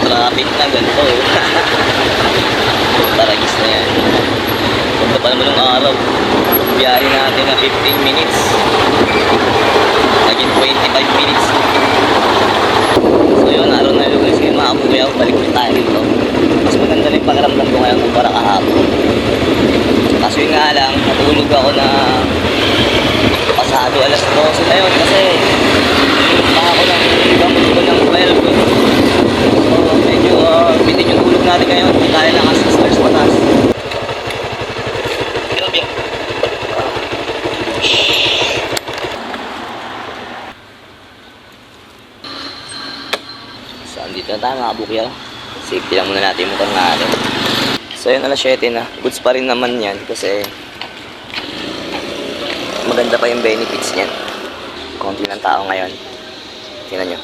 traffic na ganito. Taragis na yan. Punta pa naman ng araw. Biyahe natin na 15 minutes. Naging 25 minutes. So yun, araw na yun. Sige mga kuya, balik na tayo dito. Mas maganda na yung pakiramdam ko ngayon kung para kahapon. Kaso yun nga lang, natulog ako na pasado alas 12 na yun kasi baka ako ng gamot ko ng 12. So medyo bitin yung tulog natin ngayon. Kaya lang ang 6 hours patas. So andito na tayo mga bukyaw. Safety lang muna natin yung motor natin. So yun, alas 7 na. Goods pa rin naman yan kasi maganda pa yung benefits niyan. Konti ng tao ngayon. Tingnan nyo.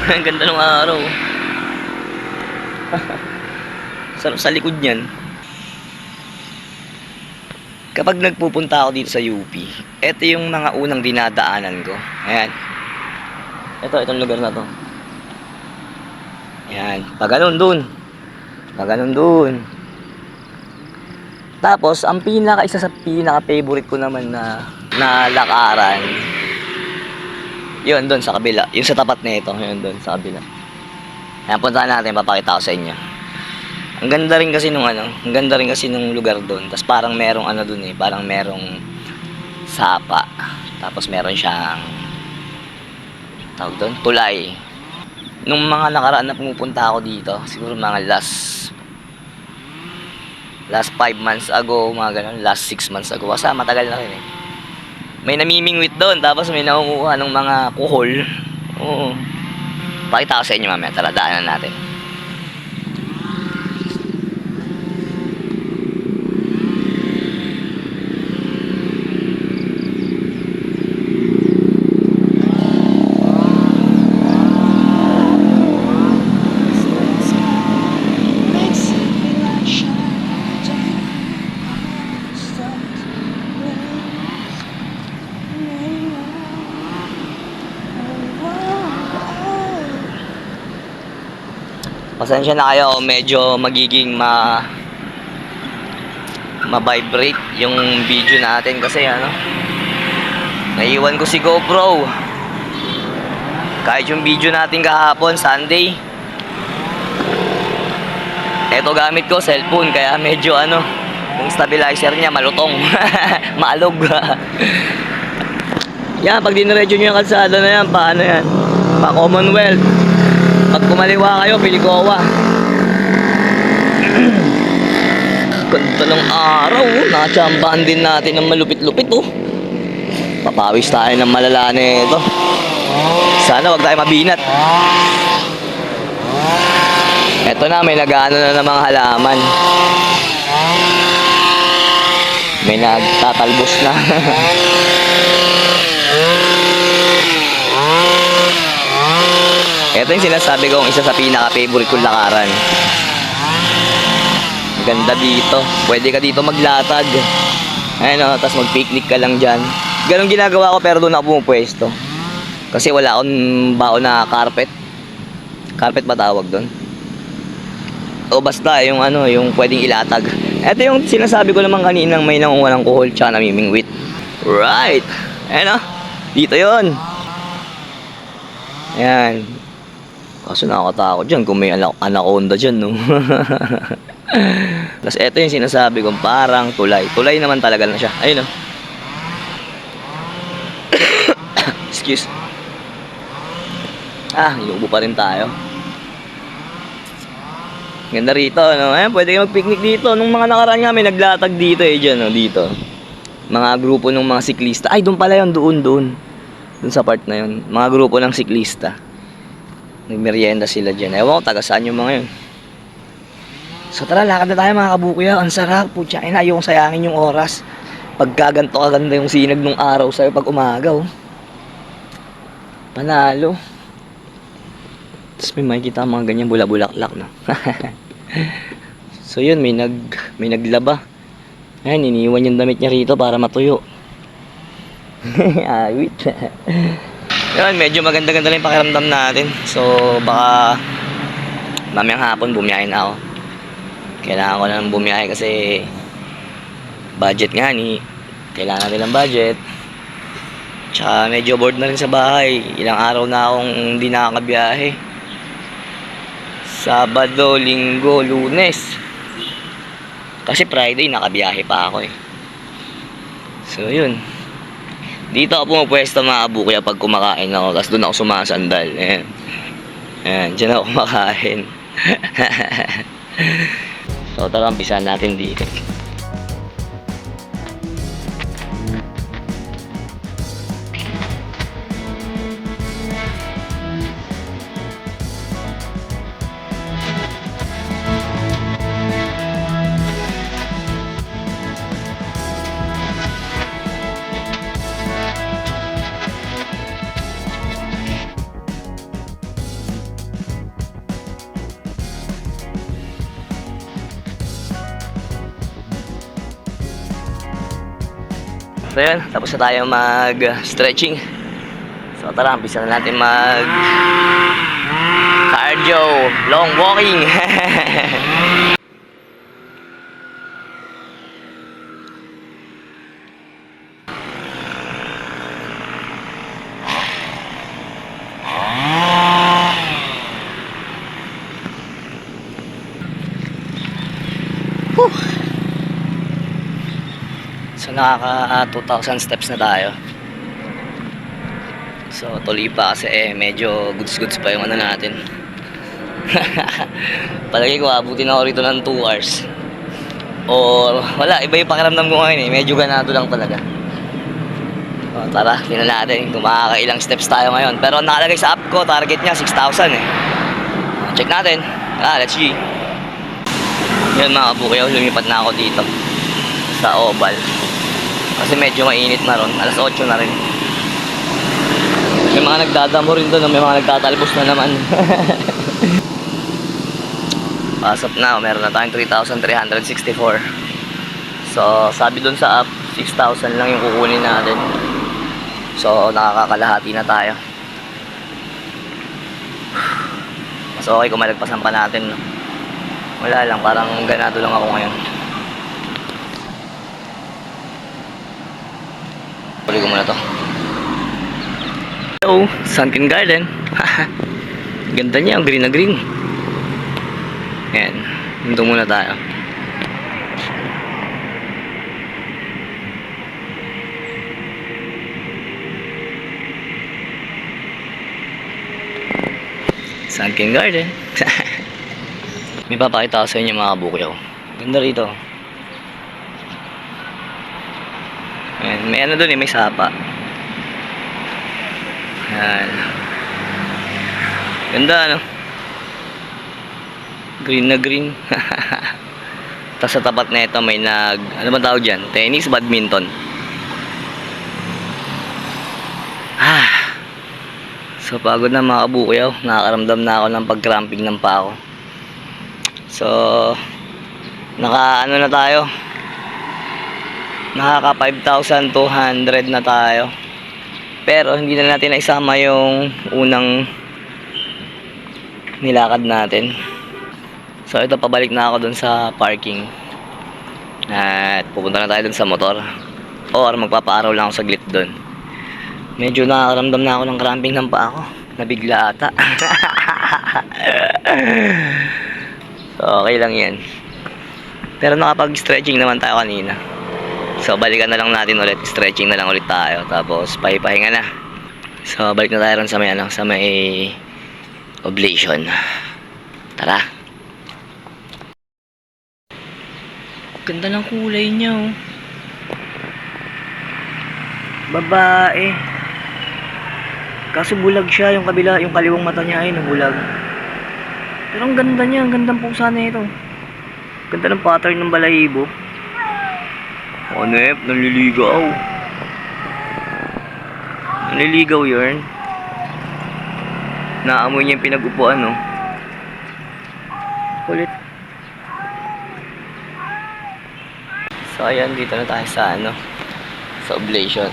Ang ganda ng araw. Sarap sa likod niyan. Kapag nagpupunta ako dito sa UP, ito yung mga unang dinadaanan ko. Ayan. Itong lugar na to. Ayan. Paganon dun. Paganon dun. Tapos, ang isa sa pinaka-favorite ko naman na lakaran, yun, doon sa kabila. Yung sa tapat na ito. Yun, doon sa kabila. Ayan, puntahan natin. Papakita ko sa inyo. Ang ganda rin kasi ang ganda rin kasi nung lugar doon. Tapos parang merong doon eh. Parang merong sapa. Tapos meron siyang tawag doon, tulay. Nung mga nakaraan na pumupunta ako dito, siguro mga last 5 months ago, mga ganun. Last 6 months ago. Kasi matagal na rin eh. May namimingwit doon, tapos may nakukuha ng mga kuhol. Oo. Pakita ko sa inyo mamaya, tara daanan natin. Pasensya na kayo, medyo magiging ma-vibrate yung video natin kasi naiwan ko si GoPro. Kahit yung video natin kahapon, Sunday, eto gamit ko, cellphone, kaya medyo yung stabilizer niya malutong. Maalog. Yan, pag diniretso nyo yung kalsada na yan, paano yan? Pa Commonwealth. Pag kumaliwa kayo, Pilikowa. Ganda ng araw. Nakachambahan din natin ng malupit-lupit Papawis tayo ng malala nito. Sana wag tayo mabinat. Eto na, may nag-ano na ng mga halaman. May nagtatalbos na. Ito yung sinasabi kong isa sa pinaka-favorite kong lakaran. Ganda dito. Pwede ka dito maglatag. Ayun tapos mag-picnic ka lang dyan. Ganun ginagawa ko pero doon ako pumupwesto. Kasi wala akong baon na carpet. Carpet ba tawag doon? O basta yung yung pwedeng ilatag. Ito yung sinasabi ko naman kaninang may nangunguha ng kuhol tsaka namimingwit. Right! Ayun dito yon. Ayan. Kaso nakakatakot dyan kung may anaconda dyan, no? Tapos eto yung sinasabi kong parang tulay. Tulay naman talaga na siya. Ayun, Excuse. Iubo pa rin tayo. Ganda rito, Ayan, pwede kayo mag-picnic dito. Nung mga nakaraan nga, may naglatag dito dyan, dito. Mga grupo ng mga siklista. Ay, doon pala yun, doon. Doon sa part na yun. Mga grupo ng siklista. Nagmerienda sila dyan. Ewan ko, taga saan yung mga yun. So tara, lakad na tayo mga kabukuya. Ang sarap, putya. Ayun, ayokong sayangin yung oras. Pagkaganto kaganda yung sinag nung araw sa'yo pag umaga, oh. Panalo. Tapos may makikita mga ganyan bula-bulaklak, no? So yun, may naglaba. Ayan, iniwan yung damit niya rito para matuyo. Awit. Yun, medyo maganda-ganda lang yung pakiramdam natin. So baka mamayang hapon bumiyahin na ako. Kailangan ko na ng bumiyahe kasi budget nga ni. Kailangan natin ng budget. Tsaka medyo bored na rin sa bahay. Ilang araw na akong hindi nakakabiyahe. Sabado, Linggo, Lunes. Kasi Friday nakabiyahe pa ako eh. So yun. Dito ako pumapwesto mga kabukya pag kumakain ako. Tapos doon ako sumasandal. Ayan. Ayan, dyan ako kumakain. So tara, umpisahan natin dito. So yun, tapos na tayo mag-stretching. So tara, umpisa na natin cardio, long walking. So nakaka 2,000 steps na tayo. So tuloy pa kasi medyo goods pa yung ano natin. Palagi ko abutin ako rito ng 2 hours. O wala, iba yung pakiramdam ko ngayon eh. Medyo ganado lang talaga. So, tara, tingnan natin kung makakailang steps tayo ngayon. Pero nakalagay sa app ko, target niya 6,000 eh. Check natin. Let's see. Yan mga kabukyaw, lumipat na ako dito sa Oval. Kasi medyo mainit na ron. Alas 8 na rin. May mga nagdadamo rin doon. May mga nagtatalbos na naman. Pasok na. Meron na tayong 3,364. So sabi doon sa app 6,000 lang yung kukunin natin. So nakakakalahati na tayo. Mas okay kung malagpasan pa natin, no? Wala lang. Parang ganado lang ako ngayon. Puli ko muna to. Hello, Sunken Garden. Ganda niya, green na green. Ayan, dito muna tayo. Sunken Garden. May papakita ko sa inyo mga kabukyaw. Ganda rito. Ayan, may ano doon eh, may sapa. Ayan. Ganda, no? Green na green. Tapos sa tapat na ito may ano ba tawag dyan? Tennis, badminton. So pagod na mga kabukyaw. Nakakaramdam na ako ng pag-cramping ng paa ko. So ano na tayo, nakaka 5,200 na tayo. Pero hindi na natin naisama yung unang nilakad natin. So ito, pabalik na ako dun sa parking. At pupunta na tayo dun sa motor. Or magpapaaraw lang ako saglit dun. Medyo nakakaramdam na ako ng cramping ng paa ko. Nabigla ata. So okay lang yan. Pero nakapag-stretching naman tayo kanina. So balikan na lang natin ulit, stretching na lang ulit tayo, tapos pahipahinga na. So balik na tayo ron sa may sa may oblation. Tara. Ganda ng kulay niya, oh. Babae. Kaso bulag siya, yung kabila, yung kaliwang mata niya ay nabulag. Pero ang ganda niya, ang gandang pusa na ito. Ganda ng pattern ng balahibo. Onep, naliligaw. Naliligaw yun. Naamoy niya yung pinag-upuan, no? Kulit. So, ayan, dito na tayo sa, sa oblation.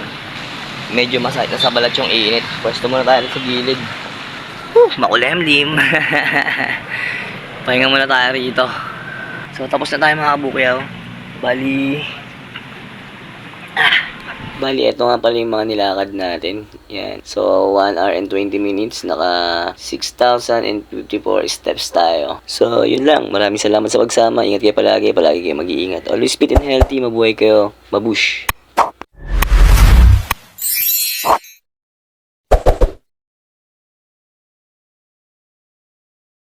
Medyo masakit na sa balat yung init. Pwesto muna tayo sa gilid. Makulimlim. Pahinga muna tayo rito. So, tapos na tayo mga kabukyaw. Bali, ito nga pala yung mga nilakad natin. Yan. So, 1 hour and 20 minutes. Naka 6,054 steps tayo. So, yun lang. Maraming salamat sa pagsama. Ingat kayo palagi. Palagi kayo mag-iingat. Always fit and healthy. Mabuhay kayo. Mabush.